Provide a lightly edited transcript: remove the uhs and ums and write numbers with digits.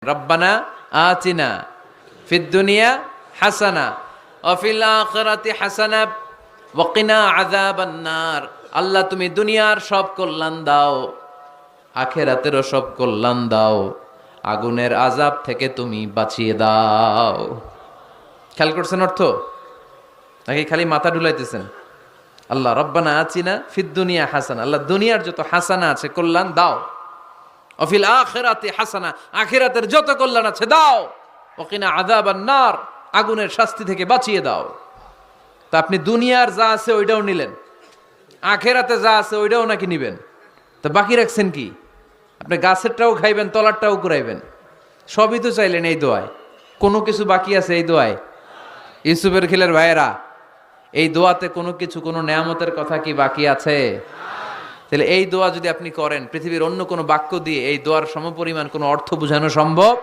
রব্বানা আতিনা ফিদ দুনিয়া হাসানা ওয়া ফিল আখিরাতি হাসানা ওয়া কিনা আযাবান নার। আল্লাহ তুমি দুনিয়ার সব কল্যাণ দাও, আখিরাতেরও সব কল্যাণ দাও, আগুনের আযাব থেকে তুমি বাঁচিয়ে দাও। খেয়াল করছেন অর্থ নাকি খালি মাথা ডুলাইতেছেন? আল্লাহ রব্বানা আতিনা ফিদ দুনিয়া হাসানা, আল্লাহ দুনিয়ার যত হাসানা আছে কল্যাণ দাও, অফিল আখিরাতি হাসানা আখিরাতের যত কল্যাণ আছে দাও, ওকিনা আযাবান নার আগুনের শাস্তি থেকে বাঁচিয়ে দাও। তা আপনি দুনিয়ার যা আছে ওইটাও নিলেন, আখিরাতে যা আছে ওইটাও নাকি নিবেন, তা বাকি রাখছেন কি? আপনি গাছেরটাও খাইবেন, তলারটাও কুড়াইবেন, সবই তো চাইলেন এই দোয়ায়। কোনো কিছু বাকি আছে এই দোয়ায়? ইউসুফের খিলের ভাইয়েরা, এই দোয়াতে কোনো কিছু, কোনো নেয়ামতের কথা কি বাকি আছে? তাহলে এই দোয়া যদি আপনি করেন, পৃথিবীর অন্য কোনো বাক্য দিয়ে এই দোয়ার সমপরিমাণ কোনো অর্থ বোঝানো সম্ভব?